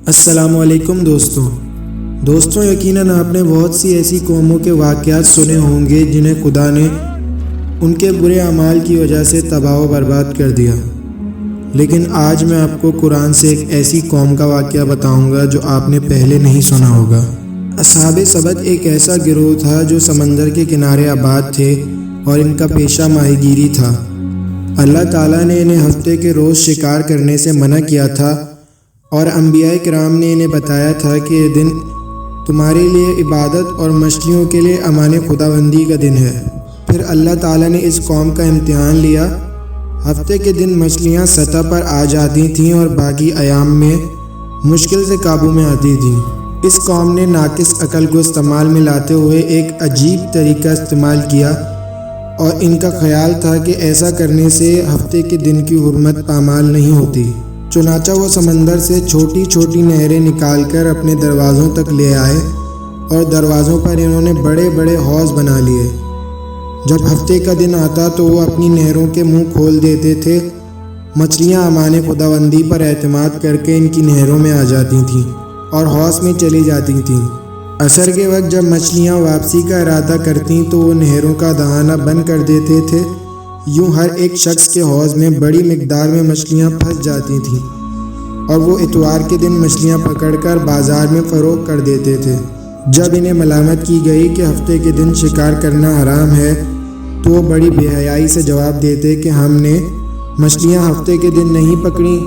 السلام علیکم دوستوں یقیناً آپ نے بہت سی ایسی قوموں کے واقعات سنے ہوں گے جنہیں خدا نے ان کے برے اعمال کی وجہ سے تباہ و برباد کر دیا۔ لیکن آج میں آپ کو قرآن سے ایک ایسی قوم کا واقعہ بتاؤں گا جو آپ نے پہلے نہیں سنا ہوگا۔ اصحاب سبت ایک ایسا گروہ تھا جو سمندر کے کنارے آباد تھے اور ان کا پیشہ ماہی گیری تھا۔ اللہ تعالیٰ نے انہیں ہفتے کے روز شکار کرنے سے منع کیا تھا اور انبیاء کرام نے انہیں بتایا تھا کہ یہ دن تمہارے لیے عبادت اور مچھلیوں کے لیے امان خداوندی کا دن ہے۔ پھر اللہ تعالیٰ نے اس قوم کا امتحان لیا۔ ہفتے کے دن مچھلیاں سطح پر آ جاتی تھیں اور باقی ایام میں مشکل سے قابو میں آتی تھیں۔ اس قوم نے ناقص عقل کو استعمال میں لاتے ہوئے ایک عجیب طریقہ استعمال کیا اور ان کا خیال تھا کہ ایسا کرنے سے ہفتے کے دن کی حرمت پامال نہیں ہوتی۔ چنانچہ وہ سمندر سے چھوٹی چھوٹی نہریں نکال کر اپنے دروازوں تک لے آئے اور دروازوں پر انہوں نے بڑے بڑے حوض بنا لیے۔ جب ہفتے کا دن آتا تو وہ اپنی نہروں کے منہ کھول دیتے تھے۔ مچھلیاں امان خداوندی پر اعتماد کر کے ان کی نہروں میں آ جاتی تھیں اور حوض میں چلی جاتی تھیں۔ عصر کے وقت جب مچھلیاں واپسی کا ارادہ کرتیں تو وہ نہروں کا دہانہ بند کر دیتے تھے۔ یوں ہر ایک شخص کے حوض میں بڑی مقدار میں مچھلیاں پھنس جاتی تھیں اور وہ اتوار کے دن مچھلیاں پکڑ کر بازار میں فروخت کر دیتے تھے۔ جب انہیں ملامت کی گئی کہ ہفتے کے دن شکار کرنا حرام ہے تو وہ بڑی بے حیائی سے جواب دیتے کہ ہم نے مچھلیاں ہفتے کے دن نہیں پکڑیں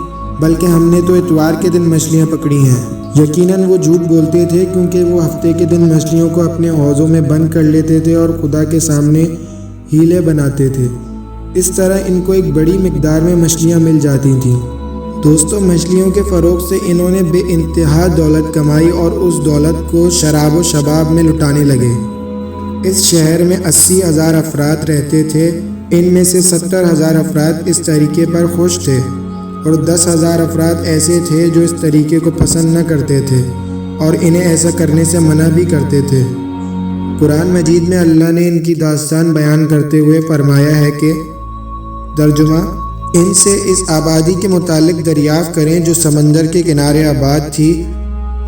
بلکہ ہم نے تو اتوار کے دن مچھلیاں پکڑی ہیں۔ یقیناً وہ جھوٹ بولتے تھے کیونکہ وہ ہفتے کے دن مچھلیوں کو اپنے حوضوں میں بند کر لیتے تھے اور خدا کے سامنے ہیلے بناتے تھے۔ اس طرح ان کو ایک بڑی مقدار میں مچھلیاں مل جاتی تھیں۔ دوستوں، مچھلیوں کے فروغ سے انہوں نے بے انتہا دولت کمائی اور اس دولت کو شراب و شباب میں لٹانے لگے۔ اس شہر میں 80,000 افراد رہتے تھے۔ ان میں سے 70,000 افراد اس طریقے پر خوش تھے اور 10,000 افراد ایسے تھے جو اس طریقے کو پسند نہ کرتے تھے اور انہیں ایسا کرنے سے منع بھی کرتے تھے۔ قرآن مجید میں اللہ نے ان کی داستان بیان کرتے ہوئے فرمایا ہے کہ ترجمہ: ان سے اس آبادی کے متعلق دریافت کریں جو سمندر کے کنارے آباد تھی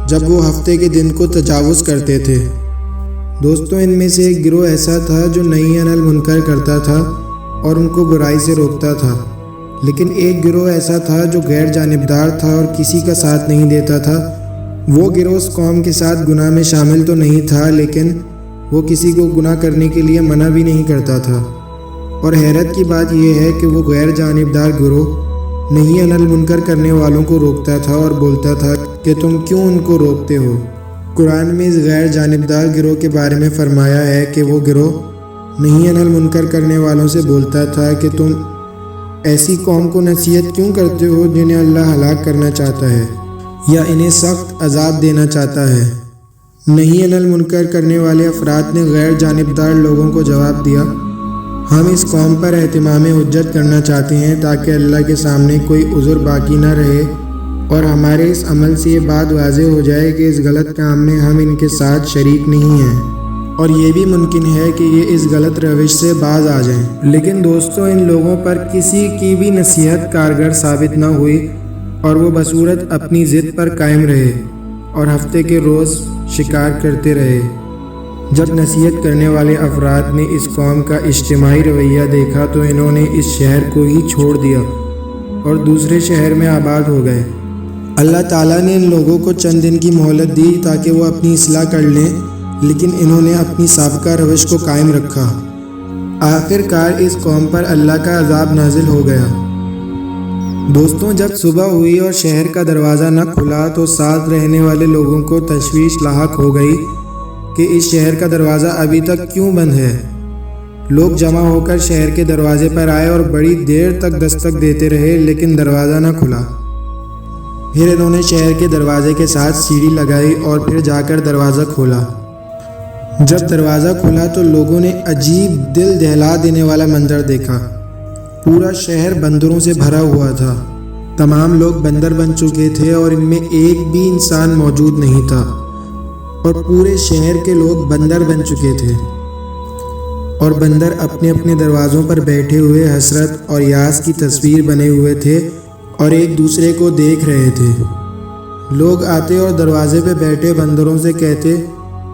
جب وہ ہفتے کے دن کو تجاوز کرتے تھے۔ دوستوں، ان میں سے ایک گروہ ایسا تھا جو نہی عن المنکر کرتا تھا اور ان کو برائی سے روکتا تھا، لیکن ایک گروہ ایسا تھا جو غیر جانبدار تھا اور کسی کا ساتھ نہیں دیتا تھا۔ وہ گروہ اس قوم کے ساتھ گناہ میں شامل تو نہیں تھا لیکن وہ کسی کو گناہ کرنے کے لیے منع بھی نہیں کرتا تھا۔ اور حیرت کی بات یہ ہے کہ وہ غیر جانبدار گروہ نہی عن المنکر کرنے والوں کو روکتا تھا اور بولتا تھا کہ تم کیوں ان کو روکتے ہو۔ قرآن میں اس غیر جانبدار گروہ کے بارے میں فرمایا ہے کہ وہ گروہ نہی عن المنکر کرنے والوں سے بولتا تھا کہ تم ایسی قوم کو نصیحت کیوں کرتے ہو جنہیں اللہ ہلاک کرنا چاہتا ہے یا انہیں سخت عذاب دینا چاہتا ہے۔ نہی عن المنکر کرنے والے افراد نے غیر جانبدار لوگوں کو جواب دیا، ہم اس قوم پر اہتمام حجت کرنا چاہتے ہیں تاکہ اللہ کے سامنے کوئی عذر باقی نہ رہے اور ہمارے اس عمل سے یہ بات واضح ہو جائے کہ اس غلط کام میں ہم ان کے ساتھ شریک نہیں ہیں اور یہ بھی ممکن ہے کہ یہ اس غلط روش سے باز آ جائیں۔ لیکن دوستوں، ان لوگوں پر کسی کی بھی نصیحت کارگر ثابت نہ ہوئی اور وہ بصورت اپنی ضد پر قائم رہے اور ہفتے کے روز شکار کرتے رہے۔ جب نصیحت کرنے والے افراد نے اس قوم کا اجتماعی رویہ دیکھا تو انہوں نے اس شہر کو ہی چھوڑ دیا اور دوسرے شہر میں آباد ہو گئے۔ اللہ تعالیٰ نے ان لوگوں کو چند دن کی مہلت دی تاکہ وہ اپنی اصلاح کر لیں، لیکن انہوں نے اپنی سابقہ روش کو قائم رکھا۔ آخر کار اس قوم پر اللہ کا عذاب نازل ہو گیا۔ دوستوں، جب صبح ہوئی اور شہر کا دروازہ نہ کھلا تو ساتھ رہنے والے لوگوں کو تشویش لاحق ہو گئی کہ اس شہر کا دروازہ ابھی تک کیوں بند ہے۔ لوگ جمع ہو کر شہر کے دروازے پر آئے اور بڑی دیر تک دستک دیتے رہے لیکن دروازہ نہ کھلا۔ پھر انہوں نے شہر کے دروازے کے ساتھ سیڑھی لگائی اور پھر جا کر دروازہ کھولا۔ جب دروازہ کھلا تو لوگوں نے عجیب دل دہلا دینے والا منظر دیکھا۔ پورا شہر بندروں سے بھرا ہوا تھا۔ تمام لوگ بندر بن چکے تھے اور ان میں ایک بھی انسان موجود نہیں تھا اور پورے شہر کے لوگ بندر بن چکے تھے اور بندر اپنے اپنے دروازوں پر بیٹھے ہوئے حسرت اور یاس کی تصویر بنے ہوئے تھے اور ایک دوسرے کو دیکھ رہے تھے۔ لوگ آتے اور دروازے پہ بیٹھے بندروں سے کہتے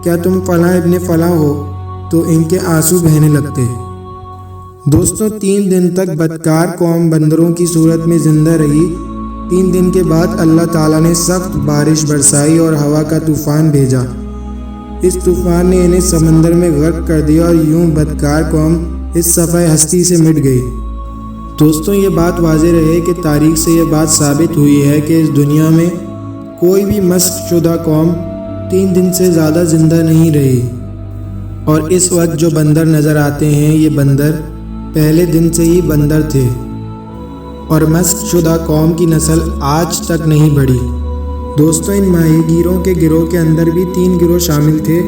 کیا تم فلاں ابن فلاں ہو، تو ان کے آنسو بہنے لگتے۔ دوستوں 3 دن تک بدکار قوم بندروں کی صورت میں زندہ رہی۔ 3 دن کے بعد اللہ تعالیٰ نے سخت بارش برسائی اور ہوا کا طوفان بھیجا۔ اس طوفان نے انہیں سمندر میں غرق کر دیا اور یوں بدکار قوم اس صفحہ ہستی سے مٹ گئی۔ دوستوں یہ بات واضح رہے کہ تاریخ سے یہ بات ثابت ہوئی ہے کہ اس دنیا میں کوئی بھی مسخ شدہ قوم 3 دن سے زیادہ زندہ نہیں رہی، اور اس وقت جو بندر نظر آتے ہیں یہ بندر پہلے دن سے ہی بندر تھے، اور مسخ شدہ قوم کی نسل آج تک نہیں بڑھی۔ دوستوں ان ماہی گیروں کے گروہ کے اندر بھی 3 گروہ شامل تھے۔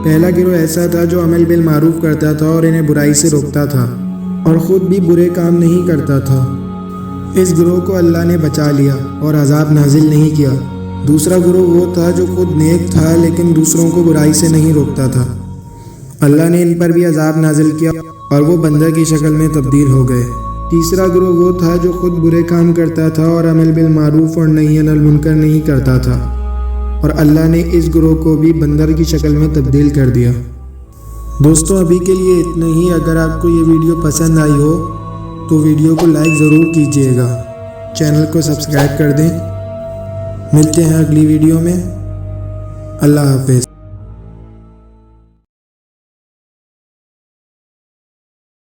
پہلا گروہ ایسا تھا جو عمل بالمعروف کرتا تھا اور انہیں برائی سے روکتا تھا اور خود بھی برے کام نہیں کرتا تھا۔ اس گروہ کو اللہ نے بچا لیا اور عذاب نازل نہیں کیا۔ دوسرا گروہ وہ تھا جو خود نیک تھا لیکن دوسروں کو برائی سے نہیں روکتا تھا۔ اللہ نے ان پر بھی عذاب نازل کیا اور وہ بندر کی شکل میں تبدیل ہو گئے۔ تیسرا گروہ وہ تھا جو خود برے کام کرتا تھا اور عمل بالمعروف اور نہی عن المنکر نہیں کرتا تھا، اور اللہ نے اس گروہ کو بھی بندر کی شکل میں تبدیل کر دیا۔ دوستوں ابھی کے لیے اتنا ہی۔ اگر آپ کو یہ ویڈیو پسند آئی ہو تو ویڈیو کو لائک ضرور کیجیے گا، چینل کو سبسکرائب کر دیں۔ ملتے ہیں اگلی ویڈیو میں۔ اللہ حافظ۔